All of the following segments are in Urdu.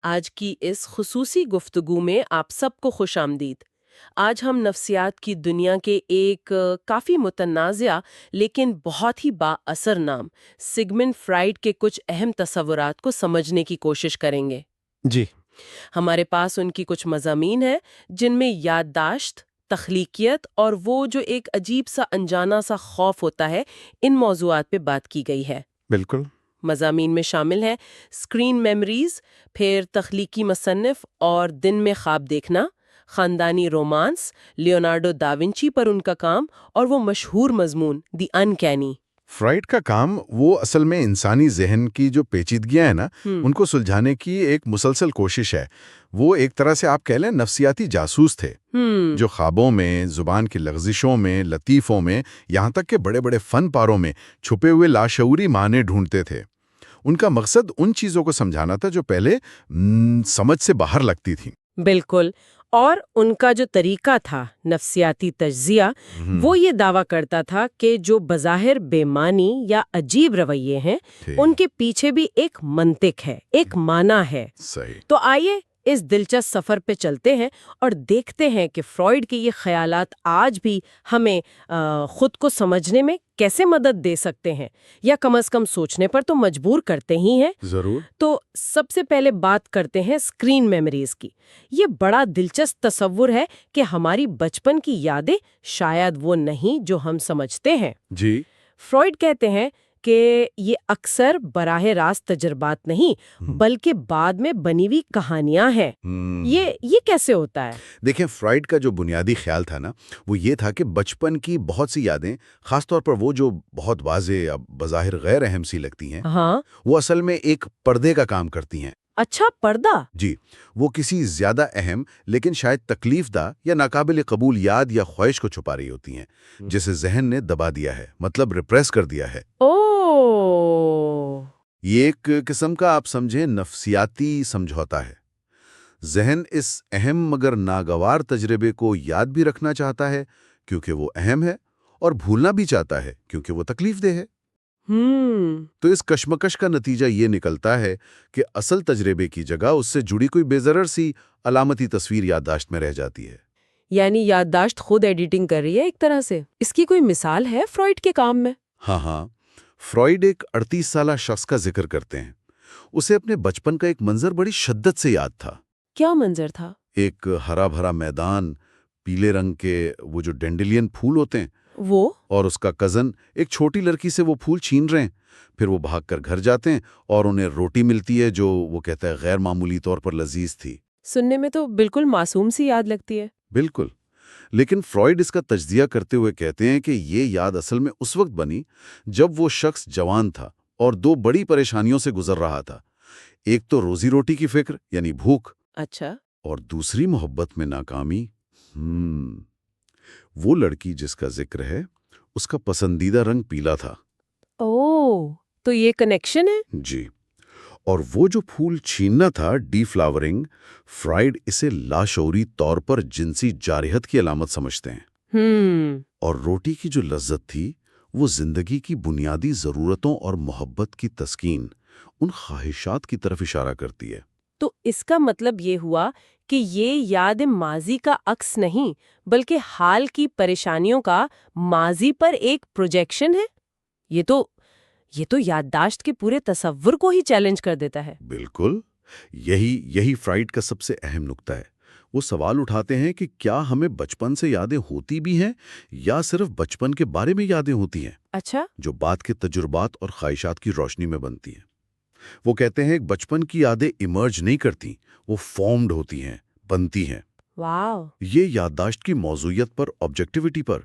آج کی اس خصوصی گفتگو میں آپ سب کو خوش آمدید۔ آج ہم نفسیات کی دنیا کے ایک کافی متنازع لیکن بہت ہی با اثر نام سگمنڈ فرائیڈ کے کچھ اہم تصورات کو سمجھنے کی کوشش کریں گے۔ جی ہمارے پاس ان کی کچھ مضامین ہیں جن میں یادداشت، تخلیقیت اور وہ جو ایک عجیب سا انجانا سا خوف ہوتا ہے، ان موضوعات پہ بات کی گئی ہے۔ بالکل۔ مضامین میں شامل ہیں اسکرین میموریز، پھر تخلیقی مصنف اور دن میں خواب دیکھنا، خاندانی رومانس، لیونارڈو داونچی پر ان کا کام، اور وہ مشہور مضمون دی انکینی۔ فرائڈ کا کام وہ اصل میں انسانی ذہن کی جو پیچیدگیاں ہیں نا ان کو سلجھانے کی ایک مسلسل کوشش ہے۔ وہ ایک طرح سے آپ کہہ لیں نفسیاتی جاسوس تھے جو خوابوں میں، زبان کی لغزشوں میں، لطیفوں میں، یہاں تک کہ بڑے بڑے فن پاروں میں چھپے ہوئے لاشعوری معنی ڈھونڈتے تھے۔ ان کا مقصد ان چیزوں کو سمجھانا تھا جو پہلے سمجھ سے باہر لگتی تھیں۔ بالکل، اور ان کا جو طریقہ تھا نفسیاتی تجزیہ، وہ یہ دعویٰ کرتا تھا کہ جو بظاہر بے معنی یا عجیب رویے ہیں ان کے پیچھے بھی ایک منطق ہے، ایک معنی ہے۔ صحیح۔ تو آئیے اس دلچسپ سفر پہ چلتے ہیں اور دیکھتے ہیں کہ فرائیڈ کے یہ خیالات آج بھی ہمیں خود کو سمجھنے میں کیسے مدد دے سکتے ہیں، یا کم از کم سوچنے پر تو مجبور کرتے ہی ہیں۔ ضرور۔ تو سب سے پہلے بات کرتے ہیں اسکرین میموریز کی۔ یہ بڑا دلچسپ تصور ہے کہ ہماری بچپن کی یادیں شاید وہ نہیں جو ہم سمجھتے ہیں۔ جی۔ فرائیڈ کہتے ہیں کہ یہ اکثر براہ راست تجربات نہیں بلکہ بعد میں بنی ہوئی کہانیاں ہیں۔ یہ کیسے ہوتا ہے؟ دیکھیں، فرائیڈ کا جو بنیادی خیال تھا نا وہ یہ تھا کہ بچپن کی بہت سی یادیں، خاص طور پر وہ جو بہت واضح یا بظاہر غیر اہم سی لگتی ہیں، ہاں، وہ اصل میں ایک پردے کا کام کرتی ہیں۔ اچھا، پردہ؟ جی، وہ کسی زیادہ اہم لیکن شاید تکلیف دہ یا ناقابل قبول یاد یا خواہش کو چھپا رہی ہوتی ہیں، جسے ذہن نے دبا دیا ہے، مطلب ریپریس کر دیا ہے۔ اوہ! یہ ایک قسم کا آپ سمجھیں نفسیاتی سمجھوتا ہے۔ ذہن اس اہم مگر ناگوار تجربے کو یاد بھی رکھنا چاہتا ہے کیونکہ وہ اہم ہے، اور بھولنا بھی چاہتا ہے کیونکہ وہ تکلیف دہ ہے۔ تو اس کشمکش کا نتیجہ یہ نکلتا ہے کہ اصل تجربے کی جگہ اس سے جڑی کوئی بے ضرر سی علامتی تصویر یادداشت میں رہ جاتی ہے۔ یعنی یادداشت خود ایڈیٹنگ کر رہی ہے ایک طرح سے۔ اس کی کوئی مثال ہے فرائیڈ کے کام میں؟ ہاں، فرائیڈ ایک 38 سالہ شخص کا ذکر کرتے ہیں۔ اسے اپنے بچپن کا ایک منظر بڑی شدت سے یاد تھا۔ کیا منظر تھا؟ ایک ہرا بھرا میدان، پیلے رنگ کے وہ جو ڈینڈیلین پھول ہوتے ہیں، وہ اور اس کا کزن ایک چھوٹی لڑکی سے وہ پھول چھین رہے ہیں۔ پھر وہ بھاگ کر گھر جاتے ہیں اور انہیں روٹی ملتی ہے جو وہ کہتا ہے غیر معمولی طور پر لذیذ تھی۔ سننے میں تو بالکل معصوم سی یاد لگتی ہے۔ بالکل، لیکن فرائیڈ اس کا تجزیہ کرتے ہوئے کہتے ہیں کہ یہ یاد اصل میں اس وقت بنی جب وہ شخص جوان تھا اور دو بڑی پریشانیوں سے گزر رہا تھا۔ ایک تو روزی روٹی کی فکر یعنی بھوک، اچھا، اور دوسری محبت میں ناکامی۔ وہ لڑکی جس کا ذکر ہے اس کا پسندیدہ رنگ پیلا تھا۔ اوہ، تو یہ کنیکشن ہے؟ جی، اور وہ جو پھول چھیننا تھا، ڈی فلاورنگ، فرائیڈ اسے لاشعوری طور پر جنسی جارحیت کی علامت سمجھتے ہیں۔ اور روٹی کی جو لذت تھی وہ زندگی کی بنیادی ضرورتوں اور محبت کی تسکین، ان خواہشات کی طرف اشارہ کرتی ہے۔ تو اس کا مطلب یہ ہوا کہ یہ یاد ماضی کا عکس نہیں بلکہ حال کی پریشانیوں کا ماضی پر ایک پروجیکشن ہے۔ یہ تو یادداشت کے پورے تصور کو ہی چیلنج کر دیتا ہے۔ بالکل، یہی فرائیڈ کا سب سے اہم نقطہ ہے۔ وہ سوال اٹھاتے ہیں کہ کیا ہمیں بچپن سے یادیں ہوتی بھی ہیں یا صرف بچپن کے بارے میں یادیں ہوتی ہیں، اچھا، جو بعد کے تجربات اور خواہشات کی روشنی میں بنتی ہیں۔ وہ کہتے ہیں کہ بچپن کی یادیں ایمرج نہیں کرتی، وہ فارمڈ ہوتی ہیں، بنتی ہیں۔ واو! یہ یادداشت کی موضوعیت پر، آبجیکٹیوٹی پر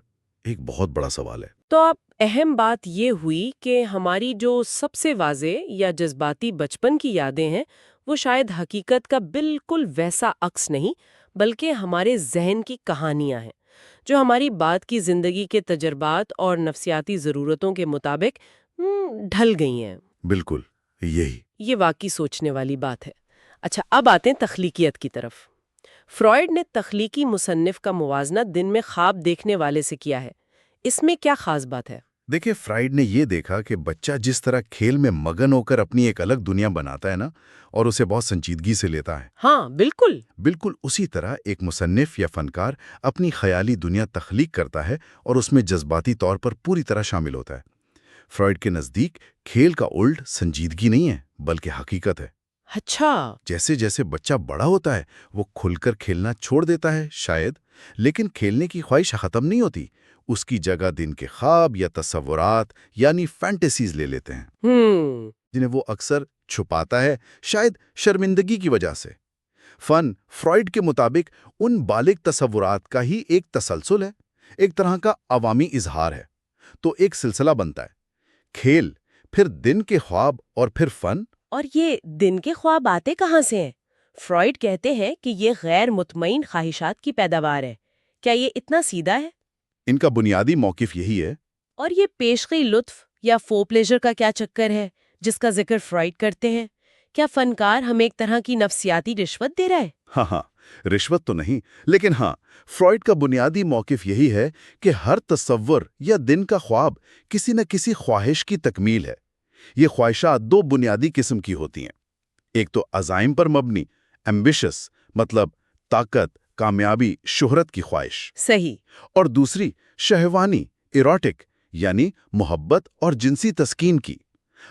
ایک بہت بڑا سوال ہے۔ تو اب اہم بات یہ ہوئی کہ ہماری جو سب سے واضح یا جذباتی بچپن کی یادیں ہیں وہ شاید حقیقت کا بالکل ویسا عکس نہیں بلکہ ہمارے ذہن کی کہانیاں ہیں، جو ہماری بعد کی زندگی کے تجربات اور نفسیاتی ضرورتوں کے مطابق ڈھل گئی ہیں۔ بالکل، یہ واقعی سوچنے والی بات ہے۔ اچھا، اب آتے ہیں تخلیقیت کی طرف۔ فرائیڈ نے تخلیقی مصنف کا موازنہ دن میں خواب دیکھنے والے سے کیا ہے۔ اس میں کیا خاص بات ہے؟ دیکھیں فرائڈ نے یہ دیکھا کہ بچہ جس طرح کھیل میں مگن ہو کر اپنی ایک الگ دنیا بناتا ہے نا، اور اسے بہت سنجیدگی سے لیتا ہے، ہاں بالکل. بالکل اسی طرح ایک مصنف یا فنکار اپنی خیالی دنیا تخلیق کرتا ہے اور اس میں جذباتی طور پر پوری طرح شامل ہوتا ہے۔ فرائڈ کے نزدیک کھیل کا الٹ سنجیدگی نہیں ہے بلکہ حقیقت ہے۔ اچھا. جیسے جیسے بچہ بڑا ہوتا ہے وہ کھل کر کھیلنا چھوڑ دیتا ہے شاید، لیکن کھیلنے کی خواہش ختم نہیں ہوتی، اس کی جگہ دن کے خواب یا تصورات یعنی فینٹیسیز لے لیتے ہیں، جنہیں وہ اکثر چھپاتا ہے، شاید شرمندگی کی وجہ سے۔ فن فرائڈ کے مطابق ان بالغ تصورات کا ہی ایک تسلسل ہے، ایک طرح کا عوامی اظہار ہے، تو ایک سلسلہ بنتا ہے، کھیل، پھر دن کے خواب اور پھر فن۔ اور یہ دن کے خواب آتے کہاں سے ہیں؟ فرائڈ کہتے ہیں کہ یہ غیر مطمئن خواہشات کی پیداوار ہے. کیا یہ اتنا سیدھا ہے؟ ان کا بنیادی موقف یہی ہے۔ اور یہ پیشگی لطف یا فو پلیجر کا کیا چکر ہے جس کا ذکر فرائڈ کرتے ہیں؟ کیا فنکار ہمیں ایک طرح کی نفسیاتی رشوت دے رہا ہے؟ ہاں، رشوت تو نہیں، لیکن ہاں، فرائڈ کا بنیادی موقف یہی ہے کہ ہر تصور یا دن کا خواب کسی نہ کسی خواہش کی تکمیل ہے۔ یہ خواہشات دو بنیادی قسم کی ہوتی ہیں، ایک تو عزائم پر مبنی، ایمبیشس، مطلب طاقت، کامیابی، شہرت کی خواہش، صحیح. اور دوسری شہوانی، ایروٹک، یعنی محبت اور جنسی تسکین کی۔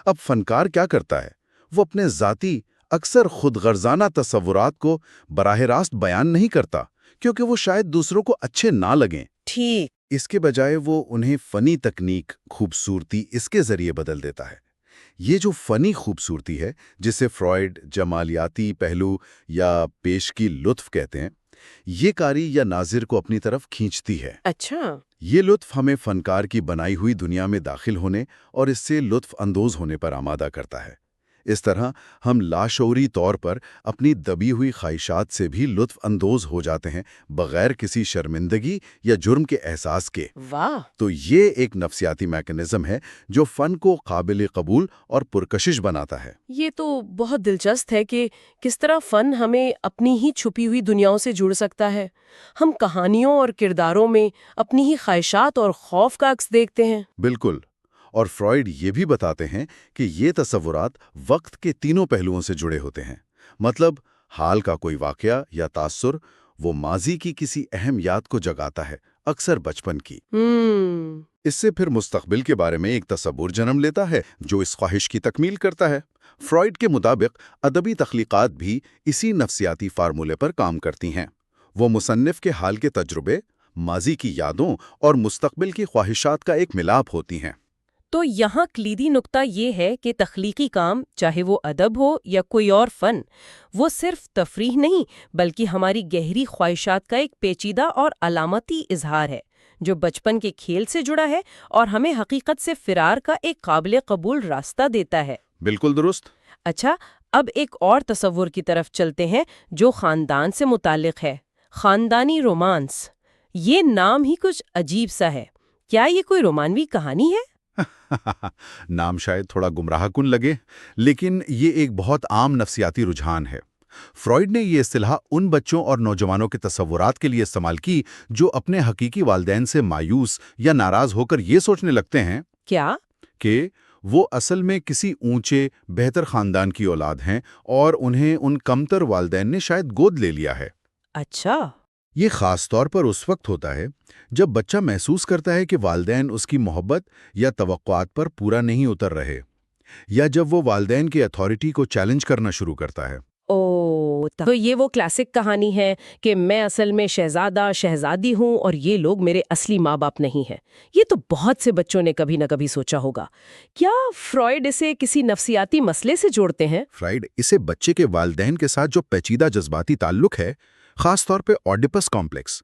اب فنکار کیا کرتا ہے؟ وہ اپنے ذاتی، اکثر خود غرضانہ تصورات کو براہ راست بیان نہیں کرتا، کیونکہ وہ شاید دوسروں کو اچھے نہ لگیں۔ ٹھیک. اس کے بجائے وہ انہیں فنی تکنیک، خوبصورتی اس کے ذریعے بدل دیتا ہے۔ یہ جو فنی خوبصورتی ہے، جسے فرائڈ جمالیاتی پہلو یا پیش کی لطف کہتے ہیں، یہ قاری یا ناظر کو اپنی طرف کھینچتی ہے۔ اچھا. یہ لطف ہمیں فنکار کی بنائی ہوئی دنیا میں داخل ہونے اور اس سے لطف اندوز ہونے پر آمادہ کرتا ہے۔ اس طرح ہم لاشعوری طور پر اپنی دبی ہوئی خواہشات سے بھی لطف اندوز ہو جاتے ہیں بغیر کسی شرمندگی یا جرم کے احساس کے۔ واہ. تو یہ ایک نفسیاتی میکانزم ہے جو فن کو قابل قبول اور پرکشش بناتا ہے۔ یہ تو بہت دلچسپ ہے کہ کس طرح فن ہمیں اپنی ہی چھپی ہوئی دنیاؤں سے جڑ سکتا ہے. ہم کہانیوں اور کرداروں میں اپنی ہی خواہشات اور خوف کا عکس دیکھتے ہیں. بالکل، اور فرائڈ یہ بھی بتاتے ہیں کہ یہ تصورات وقت کے تینوں پہلوؤں سے جڑے ہوتے ہیں، مطلب حال کا کوئی واقعہ یا تاثر وہ ماضی کی کسی اہم یاد کو جگاتا ہے، اکثر بچپن کی۔ اس سے پھر مستقبل کے بارے میں ایک تصور جنم لیتا ہے جو اس خواہش کی تکمیل کرتا ہے۔ فرائڈ کے مطابق ادبی تخلیقات بھی اسی نفسیاتی فارمولے پر کام کرتی ہیں۔ وہ مصنف کے حال کے تجربے، ماضی کی یادوں اور مستقبل کی خواہشات کا ایک ملاپ ہوتی ہیں۔ تو یہاں کلیدی نقطہ یہ ہے کہ تخلیقی کام، چاہے وہ ادب ہو یا کوئی اور فن، وہ صرف تفریح نہیں بلکہ ہماری گہری خواہشات کا ایک پیچیدہ اور علامتی اظہار ہے جو بچپن کے کھیل سے جڑا ہے اور ہمیں حقیقت سے فرار کا ایک قابل قبول راستہ دیتا ہے۔ بالکل درست۔ اچھا، اب ایک اور تصور کی طرف چلتے ہیں جو خاندان سے متعلق ہے، خاندانی رومانس۔ یہ نام ہی کچھ عجیب سا ہے، کیا یہ کوئی رومانوی کہانی ہے؟ نام شاید تھوڑا گمراہ کن لگے، لیکن یہ ایک بہت عام نفسیاتی رجحان ہے۔ فرائڈ نے یہ اصطلاح ان بچوں اور نوجوانوں کے تصورات کے لیے استعمال کی جو اپنے حقیقی والدین سے مایوس یا ناراض ہو کر یہ سوچنے لگتے ہیں کیا کہ وہ اصل میں کسی اونچے، بہتر خاندان کی اولاد ہیں اور انہیں ان کمتر والدین نے شاید گود لے لیا ہے۔ اچھا. یہ خاص طور پر اس وقت ہوتا ہے جب بچہ محسوس کرتا ہے کہ والدین اس کی محبت یا توقعات پر پورا نہیں اتر رہے، یا جب وہ والدین کی اتھارٹی کو چیلنج کرنا شروع کرتا ہے۔ تو یہ وہ کلاسک کہانی ہے کہ میں اصل میں شہزادہ شہزادی ہوں اور یہ لوگ میرے اصلی ماں باپ نہیں ہیں۔ یہ تو بہت سے بچوں نے کبھی نہ کبھی سوچا ہوگا۔ کیا فرائڈ اسے کسی نفسیاتی مسئلے سے جوڑتے ہیں؟ فرائڈ اسے بچے کے والدین کے ساتھ جو پیچیدہ جذباتی تعلق ہے، خاص طور پہ اوڈیپس کمپلیکس،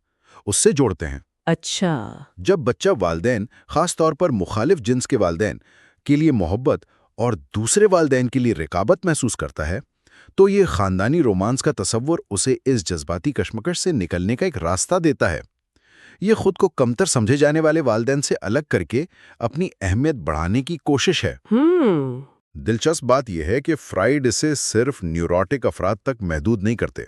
اس سے جوڑتے ہیں۔ اچھا. جب بچہ والدین، خاص طور پر مخالف جنس کے والدین کے لیے محبت اور دوسرے والدین کے لیے رقابت محسوس کرتا ہے، تو یہ خاندانی رومانس کا تصور اسے اس جذباتی کشمکش سے نکلنے کا ایک راستہ دیتا ہے۔ یہ خود کو کمتر سمجھے جانے والے والدین سے الگ کر کے اپنی اہمیت بڑھانے کی کوشش ہے۔ دلچسپ بات یہ ہے کہ فرائڈ اسے صرف نیوروٹک افراد تک محدود نہیں کرتے،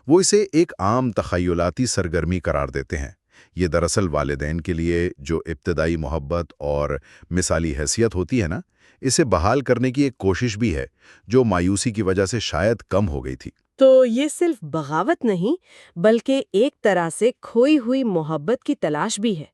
وہ اسے ایک عام تخیلاتی سرگرمی قرار دیتے ہیں، یہ دراصل والدین کے لیے جو ابتدائی محبت اور مثالی حیثیت ہوتی ہے نا، اسے بحال کرنے کی ایک کوشش بھی ہے جو مایوسی کی وجہ سے شاید کم ہو گئی تھی۔ تو یہ صرف بغاوت نہیں بلکہ ایک طرح سے کھوئی ہوئی محبت کی تلاش بھی ہے،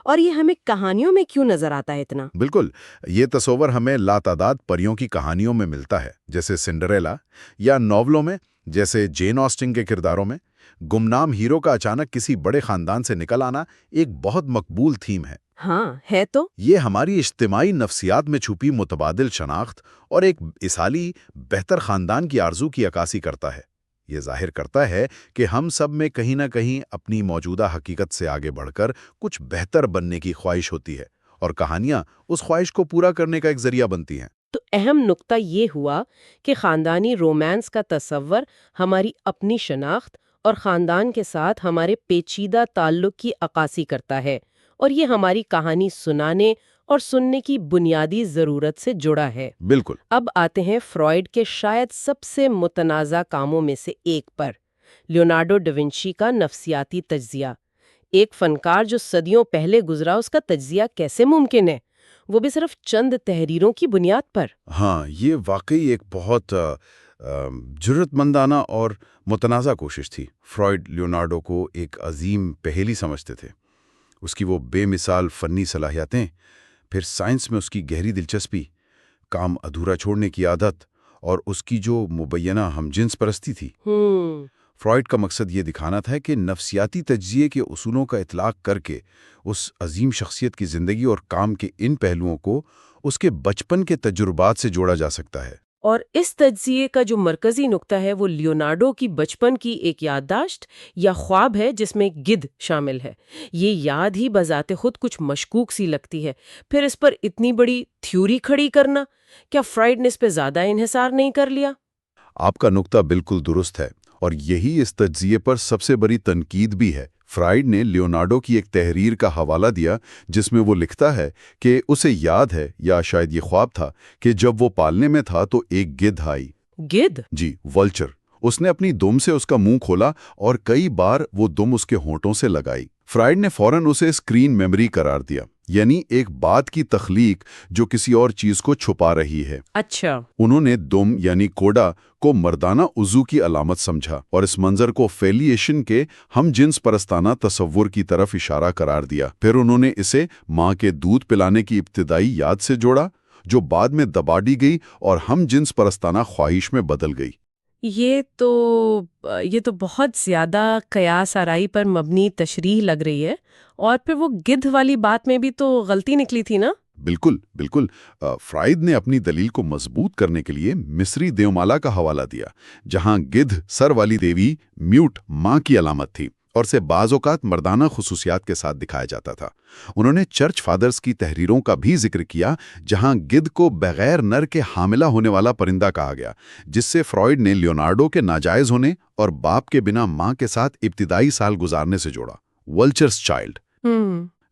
اور یہ ہمیں کہانیوں میں کیوں نظر آتا ہے اتنا؟ بالکل، یہ تصور ہمیں لاتعداد پریوں کی کہانیوں میں ملتا ہے، جیسے سنڈریلا، یا ناولوں میں جیسے جین آسٹن کے کرداروں میں گمنام ہیرو کا اچانک کسی بڑے خاندان سے نکل آنا ایک بہت مقبول تھیم ہے۔ ہاں ہے تو۔ یہ ہماری اجتماعی نفسیات میں چھپی متبادل شناخت اور ایک مثالی بہتر خاندان کی آرزو کی عکاسی کرتا ہے۔ یہ ظاہر کرتا ہے کہ ہم سب میں کہیں نہ کہیں اپنی موجودہ حقیقت سے آگے بڑھ کر کچھ بہتر بننے کی خواہش ہوتی ہے، اور کہانیاں اس خواہش کو پورا کرنے کا ایک ذریعہ بنتی ہیں۔ تو اہم نقطہ یہ ہوا کہ خاندانی رومانس کا تصور ہماری اپنی شناخت اور خاندان کے ساتھ ہمارے پیچیدہ تعلق کی عکاسی کرتا ہے، اور یہ ہماری کہانی سنانے اور سننے کی بنیادی ضرورت سے جڑا ہے۔ بالکل۔ اب آتے ہیں فرائیڈ کے شاید سب سے متنازع کاموں میں سے ایک پر، لیونارڈو ڈاونچی کا نفسیاتی تجزیہ۔ ایک فنکار جو صدیوں پہلے گزرا، اس کا تجزیہ کیسے ممکن ہے، وہ بھی صرف چند تحریروں کی بنیاد پر؟ ہاں، یہ واقعی ایک بہت جرأت مندانہ اور متنازع کوشش تھی۔ فرائیڈ لیونارڈو کو ایک عظیم پہیلی سمجھتے تھے۔ اس کی وہ بے مثال فنی صلاحیتیں، پھر سائنس میں اس کی گہری دلچسپی، کام ادھورا چھوڑنے کی عادت، اور اس کی جو مبینہ ہم جنس پرستی تھی۔ فرائیڈ کا مقصد یہ دکھانا تھا کہ نفسیاتی تجزیے کے اصولوں کا اطلاق کر کے اس عظیم شخصیت کی زندگی اور کام کے ان پہلوؤں کو اس کے بچپن کے تجربات سے جوڑا جا سکتا ہے۔ اور اس تجزیے کا جو مرکزی نقطہ ہے وہ لیونارڈو کی بچپن کی ایک یادداشت یا خواب ہے جس میں گدھ شامل ہے۔ یہ یاد ہی بذات خود کچھ مشکوک سی لگتی ہے، پھر اس پر اتنی بڑی تھیوری کھڑی کرنا، کیا فرائیڈ نے اس پہ زیادہ انحصار نہیں کر لیا؟ آپ کا نقطہ بالکل درست ہے، اور یہی اس تجزیے پر سب سے بڑی تنقید بھی ہے۔ فرائیڈ نے لیونارڈو کی ایک تحریر کا حوالہ دیا جس میں وہ لکھتا ہے کہ اسے یاد ہے، یا شاید یہ خواب تھا، کہ جب وہ پالنے میں تھا تو ایک گدھ آئی۔ گدھ؟ جی، ولچر۔ اس نے اپنی دم سے اس کا منہ کھولا اور کئی بار وہ دم اس کے ہونٹوں سے لگائی۔ فرائیڈ نے فوراً اسے اسکرین میموری قرار دیا، یعنی ایک بات کی تخلیق جو کسی اور چیز کو چھپا رہی ہے۔ اچھا۔ انہوں نے دم یعنی کوڈا کو مردانہ عضو کی علامت سمجھا، اور اس منظر کو فیلیشن کے ہم جنس پرستانہ تصور کی طرف اشارہ قرار دیا۔ پھر انہوں نے اسے ماں کے دودھ پلانے کی ابتدائی یاد سے جوڑا، جو بعد میں دبا دی گئی اور ہم جنس پرستانہ خواہش میں بدل گئی۔ یہ تو بہت زیادہ قیاس آرائی پر مبنی تشریح لگ رہی ہے، اور پھر وہ گدھ والی بات میں بھی تو غلطی نکلی تھی نا؟ بالکل بالکل۔ فرائیڈ نے اپنی دلیل کو مضبوط کرنے کے لیے مصری دیومالا کا حوالہ دیا، جہاں گدھ سر والی دیوی میوٹ ماں کی علامت تھی، اور اسے بعض اوقات مردانہ خصوصیات کے ساتھ دکھایا جاتا تھا۔ انہوں نے چرچ فادرز کی تحریروں کا بھی ذکر کیا، جہاں گدھ کو بغیر نر کے حاملہ ہونے والا پرندہ کہا گیا، جس سے فرائیڈ نے لیونارڈو کے ناجائز ہونے اور باپ کے بنا ماں کے ساتھ ابتدائی سال گزارنے سے جوڑا، ولچرز چائلڈ۔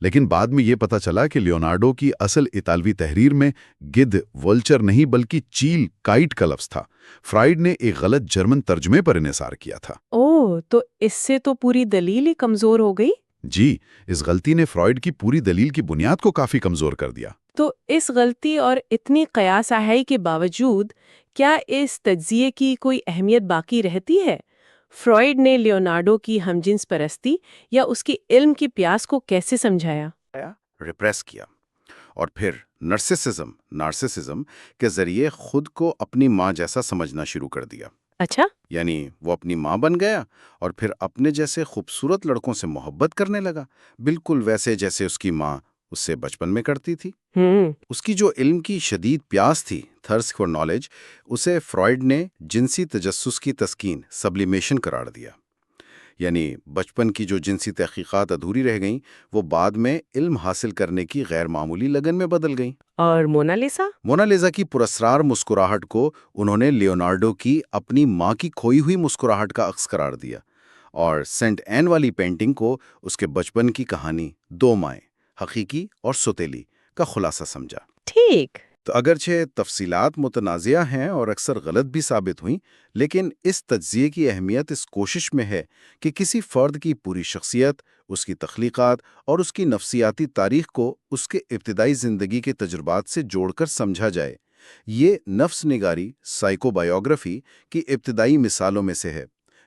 لیکن بعد میں یہ پتا چلا کہ لیونارڈو کی اصل اطالوی تحریر میں گدھ ولچر نہیں بلکہ چیل کائٹ کا لفظ تھا۔ فرائیڈ نے ایک غلط جرمن ترجمے پر انحصار کیا تھا۔ تو اس سے تو پوری دلیل ہی کمزور ہو گئی؟ جی، اس غلطی نے فرائیڈ کی پوری دلیل کی بنیاد کو کافی کمزور کر دیا۔ تو اس غلطی اور اتنی قیاس آرائی کے باوجود کیا اس تجزیے کی کوئی اہمیت باقی رہتی ہے؟ فرائیڈ نے لیونارڈو کی ہمجنس پرستی یا اس کی علم کی پیاس کو کیسے سمجھایا؟ ریپریس کیا، اور پھر نارسسزم کے ذریعے خود کو اپنی ماں جیسا سمجھنا شروع کر دیا۔ اچھا؟ یعنی وہ اپنی ماں بن گیا، اور پھر اپنے جیسے خوبصورت لڑکوں سے محبت کرنے لگا، بالکل ویسے جیسے اس کی ماں اس سے بچپن میں کرتی تھی۔ اس کی جو علم کی شدید پیاس تھی، تھرسٹ فار نالج، اسے فرائیڈ نے جنسی تجسس کی تسکین، سبلیمیشن قرار دیا۔ یعنی بچپن کی جو جنسی تحقیقات ادھوری رہ گئیں، وہ بعد میں علم حاصل کرنے کی غیر معمولی لگن میں بدل گئیں۔ اور مونا لیزا کی پراسرار مسکراہٹ کو انہوں نے لیونارڈو کی اپنی ماں کی کھوئی ہوئی مسکراہٹ کا عکس قرار دیا، اور سینٹ این والی پینٹنگ کو اس کے بچپن کی کہانی، دو مائیں، حقیقی اور سوتیلی، کا خلاصہ سمجھا۔ ٹھیک۔ تو اگرچہ تفصیلات متنازعہ ہیں اور اکثر غلط بھی ثابت ہوئیں، لیکن اس تجزیے کی اہمیت اس کوشش میں ہے کہ کسی فرد کی پوری شخصیت، اس کی تخلیقات اور اس کی نفسیاتی تاریخ کو اس کے ابتدائی زندگی کے تجربات سے جوڑ کر سمجھا جائے۔ یہ نفس نگاری، سائیکو بایوگرافی کی ابتدائی مثالوں میں سے ہے،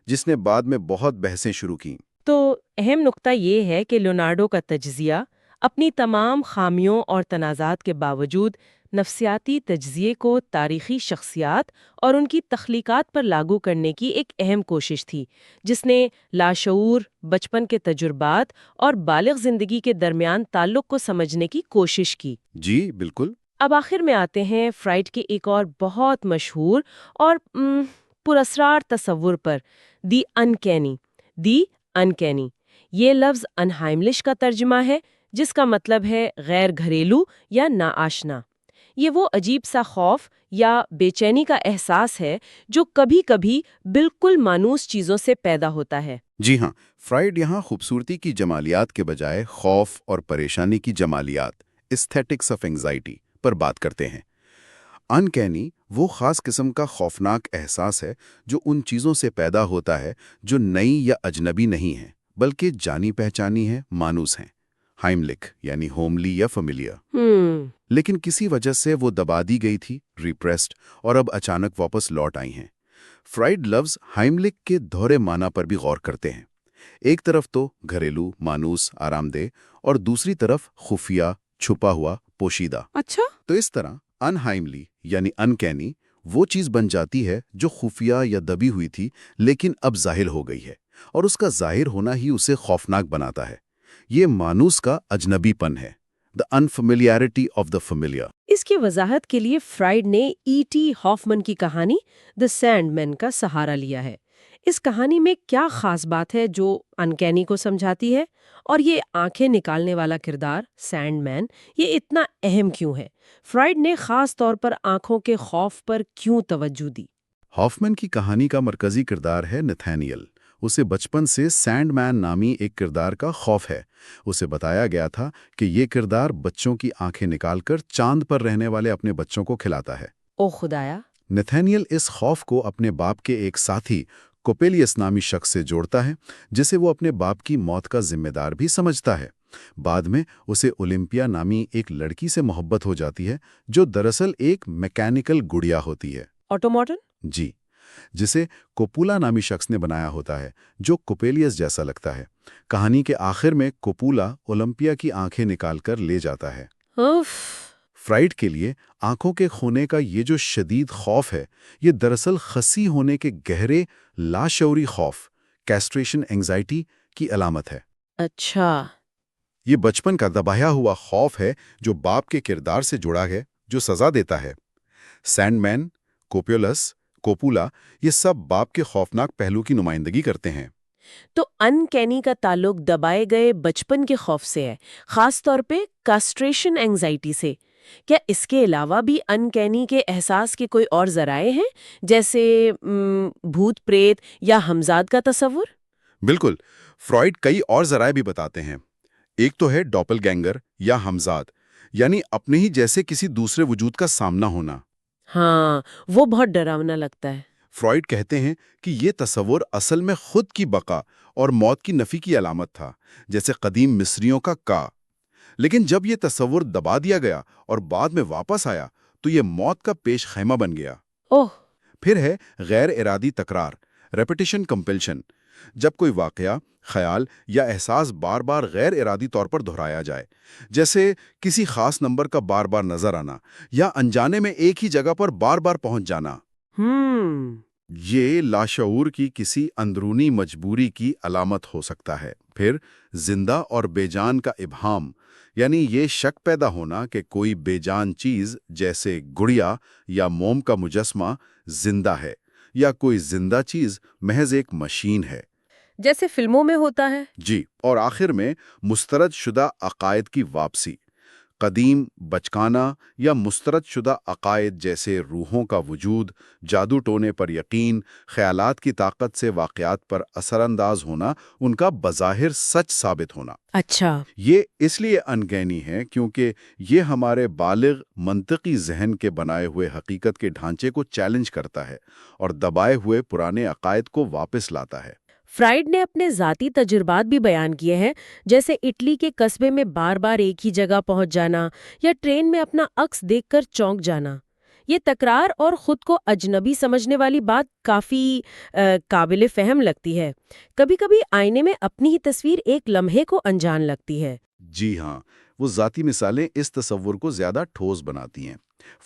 جس نے بعد میں بہت بحثیں شروع کیں۔ تو اہم نقطہ یہ ہے کہ لیونارڈو کا تجزیہ اپنی تمام خامیوں اور تنازعات کے باوجود نفسیاتی تجزیے کو تاریخی شخصیات اور ان کی تخلیقات پر لاگو کرنے کی ایک اہم کوشش تھی، جس نے لاشعور، بچپن کے تجربات اور بالغ زندگی کے درمیان تعلق کو سمجھنے کی کوشش کی۔ جی بالکل۔ اب آخر میں آتے ہیں فرائڈ کے ایک اور بہت مشہور اور پراسرار تصور پر، دی انکینی۔ دی انکینی یہ لفظ انہائملش کا ترجمہ ہے، جس کا مطلب ہے غیر گھریلو یا ناآشنا۔ یہ وہ عجیب سا خوف یا بے چینی کا احساس ہے جو کبھی کبھی بالکل مانوس چیزوں سے پیدا ہوتا ہے۔ جی ہاں، فرائڈ یہاں خوبصورتی کی جمالیات کے بجائے خوف اور پریشانی کی جمالیات، ایستھیٹکس آف اینگزائٹی پر بات کرتے ہیں۔ انکینی وہ خاص قسم کا خوفناک احساس ہے جو ان چیزوں سے پیدا ہوتا ہے جو نئی یا اجنبی نہیں ہیں، بلکہ جانی پہچانی ہیں، مانوس ہیں، ہائملک یعنی ہوملی یا فیملیئر، لیکن کسی وجہ سے وہ دبا دی گئی تھی، ریپریسڈ، اور اب اچانک واپس لوٹ آئی ہیں۔ فرائڈ لفظ ہائملک کے دوہرے معنی پر بھی غور کرتے ہیں۔ ایک طرف تو گھریلو، مانوس، آرام دہ، اور دوسری طرف خفیہ، چھپا ہوا، پوشیدہ۔ اچھا، تو اس طرح انہائملی یعنی انکینی وہ چیز بن جاتی ہے جو خفیہ یا دبی ہوئی تھی لیکن اب ظاہر ہو گئی ہے، اور اس کا ظاہر ہونا ہی اسے خوفناک بناتا ہے۔ یہ مانوس کا اجنبی پن ہے، the unfamiliarity of the familiar۔ اس کی وضاحت کے لیے فرائڈ نے ای ٹی ہافمن کی کہانی دی سینڈ مین کا سہارا لیا ہے۔ اس کہانی میں کیا خاص بات ہے جو انکینی کو سمجھاتی ہے، اور یہ آنکھیں نکالنے والا کردار سینڈ مین یہ اتنا اہم کیوں ہے؟ فرائڈ نے خاص طور پر آنکھوں کے خوف پر کیوں توجہ دی؟ ہافمن کی کہانی کا مرکزی کردار ہے نتھینیل۔ اسے بچپن سے سینڈ مین نامی ایک کردار کا خوف ہے۔ اسے بتایا گیا تھا کہ یہ کردار بچوں کی آنکھیں نکال کر چاند پر رہنے والے اپنے بچوں کو کھلاتا ہے۔ او خدایا! نتھینیل اس خوف کو اپنے باپ کے ایک ساتھی کوپیلیس نامی شخص سے جوڑتا ہے، جسے وہ اپنے باپ کی موت کا ذمہ دار بھی سمجھتا ہے۔ بعد میں اسے اولمپیا نامی ایک لڑکی سے محبت ہو جاتی ہے، جو دراصل ایک میکینیکل گڑیا ہوتی ہے، آٹوماٹن؟ جی، جسے کوپولا نامی شخص نے بنایا ہوتا ہے، جو کوپیلیس جیسا لگتا ہے۔ کہانی کے آخر میں کوپولا اولمپیا کی آنکھیں نکال کر لے جاتا ہے۔ فرائڈ کے لیے آنکھوں کے کھونے کا یہ جو شدید خوف ہے، یہ دراصل خسی ہونے کے گہرے لاشعوری خوف، کیسٹریشن اینگزائٹی کی علامت ہے۔ اچھا، یہ بچپن کا دبایا ہوا خوف ہے جو باپ کے کردار سے جڑا ہے، جو سزا دیتا ہے۔ سینڈ مین، کوپولا یہ سب باپ کے خوفناک پہلو کی نمائندگی کرتے ہیں۔ تو انکینی کا تعلق دبائے گئے بچپن کے خوف سے ہے، خاص طور پہ کاسٹریشن اینگزائٹی سے۔ کیا اس کے علاوہ بھی انکینی کے احساس کے کوئی اور ذرائع ہیں، جیسے بھوت پریت یا ہمزاد کا تصور؟ بالکل، فرائڈ کئی اور ذرائع بھی بتاتے ہیں۔ ایک تو ہے ڈوپل گینگر یا ہمزاد، یعنی اپنے ہی جیسے کسی دوسرے وجود کا سامنا ہونا۔ ہاں، وہ بہت ڈراونا لگتا ہے۔ فرائڈ کہتے ہیں کہ یہ تصور اصل میں خود کی بقا اور موت کی نفی کی علامت تھا، جیسے قدیم مصریوں کا کا۔ لیکن جب یہ تصور دبا دیا گیا اور بعد میں واپس آیا تو یہ موت کا پیش خیمہ بن گیا۔ اوہ! پھر ہے غیر ارادی تکرار، ریپیٹیشن کمپلشن۔ جب کوئی واقعہ، خیال یا احساس بار بار غیر ارادی طور پر دہرایا جائے، جیسے کسی خاص نمبر کا بار بار نظر آنا یا انجانے میں ایک ہی جگہ پر بار بار پہنچ جانا، یہ لاشعور کی کسی اندرونی مجبوری کی علامت ہو سکتا ہے۔ پھر زندہ اور بے جان کا ابہام، یعنی یہ شک پیدا ہونا کہ کوئی بے جان چیز جیسے گڑیا یا موم کا مجسمہ زندہ ہے، یا کوئی زندہ چیز محض ایک مشین ہے، جیسے فلموں میں ہوتا ہے۔ جی۔ اور آخر میں مسترد شدہ عقائد کی واپسی، قدیم، بچکانہ یا مسترد شدہ عقائد جیسے روحوں کا وجود، جادو ٹونے پر یقین، خیالات کی طاقت سے واقعات پر اثر انداز ہونا، ان کا بظاہر سچ ثابت ہونا۔ اچھا، یہ اس لیے انگینی ہے کیونکہ یہ ہمارے بالغ منطقی ذہن کے بنائے ہوئے حقیقت کے ڈھانچے کو چیلنج کرتا ہے اور دبائے ہوئے پرانے عقائد کو واپس لاتا ہے۔ فرائیڈ نے اپنے ذاتی تجربات بھی بیان کیے ہیں، جیسے اٹلی کے قصبے میں بار بار ایک ہی جگہ پہنچ جانا یا ٹرین میں اپنا عکس دیکھ کر چونک جانا۔ یہ تکرار اور خود کو اجنبی سمجھنے والی بات کافی قابل فہم لگتی ہے۔ کبھی کبھی آئینے میں اپنی ہی تصویر ایک لمحے کو انجان لگتی ہے۔ جی ہاں، وہ ذاتی مثالیں اس تصور کو زیادہ ٹھوس بناتی ہیں۔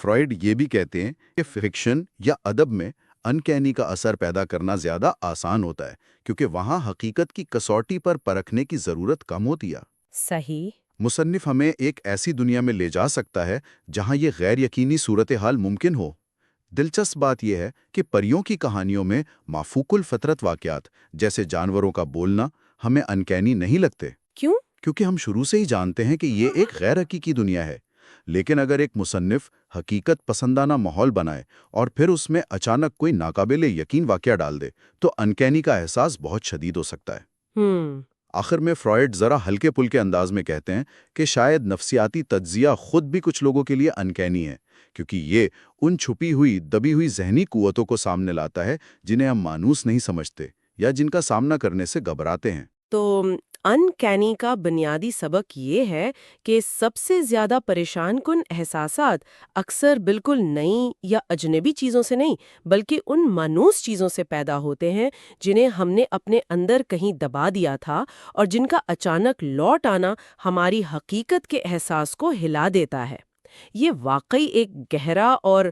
فرائیڈ یہ بھی کہتے ہیں کہ فکشن یا ادب میں انکینی کا اثر پیدا کرنا زیادہ آسان ہوتا ہے کیونکہ وہاں حقیقت کی کسوٹی پر پرکھنے کی ضرورت کم ہوتی ہے۔ صحیح۔ مصنف ہمیں ایک ایسی دنیا میں لے جا سکتا ہے جہاں یہ غیر یقینی صورتحال ممکن ہو۔ دلچسپ بات یہ ہے کہ پریوں کی کہانیوں میں مافوق الفطرت واقعات جیسے جانوروں کا بولنا ہمیں انکینی نہیں لگتے۔ کیوں؟ کیونکہ ہم شروع سے ہی جانتے ہیں کہ یہ ایک غیر حقیقی دنیا ہے۔ لیکن اگر ایک مصنف حقیقت پسندانہ ماحول بنائے اور پھر اس میں اچانک کوئی ناقابل یقین واقعہ ڈال دے تو انکینی کا احساس بہت شدید ہو سکتا ہے۔ آخر میں فرائیڈ ذرا ہلکے پھلکے انداز میں کہتے ہیں کہ شاید نفسیاتی تجزیہ خود بھی کچھ لوگوں کے لیے انکینی ہے، کیونکہ یہ ان چھپی ہوئی دبی ہوئی ذہنی قوتوں کو سامنے لاتا ہے جنہیں ہم مانوس نہیں سمجھتے یا جن کا سامنا کرنے سے گھبراتے ہیں۔ تو انکینی کا بنیادی سبق یہ ہے کہ سب سے زیادہ پریشان کن احساسات اکثر بالکل نئی یا اجنبی چیزوں سے نہیں بلکہ ان مانوس چیزوں سے پیدا ہوتے ہیں جنہیں ہم نے اپنے اندر کہیں دبا دیا تھا اور جن کا اچانک لوٹ آنا ہماری حقیقت کے احساس کو ہلا دیتا ہے۔ یہ واقعی ایک گہرا اور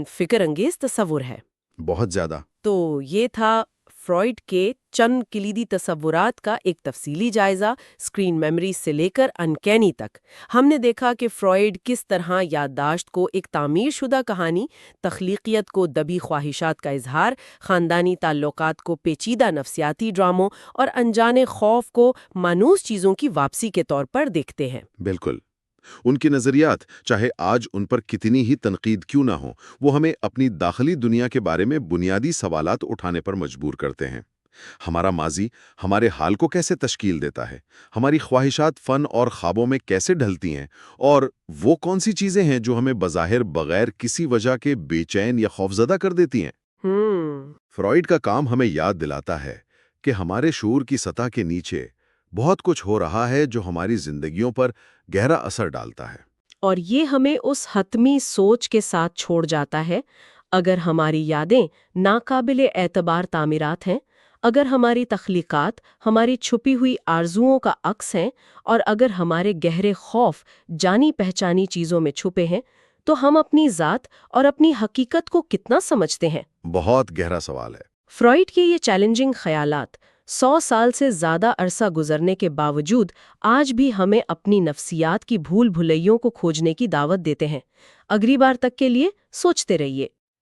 فکر انگیز تصور ہے۔ بہت زیادہ۔ تو یہ تھا فرائیڈ کے چند کلیدی تصورات کا ایک تفصیلی جائزہ، اسکرین میموری سے لے کر انکینی تک۔ ہم نے دیکھا کہ فرائیڈ کس طرح یادداشت کو ایک تعمیر شدہ کہانی، تخلیقیت کو دبی خواہشات کا اظہار، خاندانی تعلقات کو پیچیدہ نفسیاتی ڈراموں اور انجانے خوف کو مانوس چیزوں کی واپسی کے طور پر دیکھتے ہیں۔ بالکل۔ ان کے نظریات چاہے آج ان پر کتنی ہی تنقید کیوں نہ ہو، وہ ہمیں اپنی داخلی دنیا کے بارے میں بنیادی سوالات اٹھانے پر مجبور کرتے ہیں۔ ہمارا ماضی ہمارے حال کو کیسے تشکیل دیتا ہے؟ ہماری خواہشات فن اور خوابوں میں کیسے ڈھلتی ہیں؟ اور وہ کون سی چیزیں ہیں جو ہمیں بظاہر بغیر کسی وجہ کے بے چین یا خوفزدہ کر دیتی ہیں؟ فرائیڈ کا کام ہمیں یاد دلاتا ہے کہ ہمارے شعور کی سطح کے نیچے بہت کچھ ہو رہا ہے جو ہماری زندگیوں پر گہرا اثر ڈالتا ہے۔ اور یہ ہمیں اس حتمی سوچ کے ساتھ چھوڑ جاتا ہے، اگر ہماری یادیں ناقابل اعتبار تعمیرات ہیں، اگر ہماری تخلیقات ہماری چھپی ہوئی آرزوؤں کا عکس ہیں، اور اگر ہمارے گہرے خوف جانی پہچانی چیزوں میں چھپے ہیں، تو ہم اپنی ذات اور اپنی حقیقت کو کتنا سمجھتے ہیں؟ بہت گہرا سوال ہے۔ فرائیڈ کے یہ چیلنجنگ خیالات 100 سال سے زیادہ عرصہ گزرنے کے باوجود آج بھی ہمیں اپنی نفسیات کی بھول بھلیوں کو کھوجنے کی دعوت دیتے ہیں۔ اگلی بار تک کے لیے سوچتے رہیے۔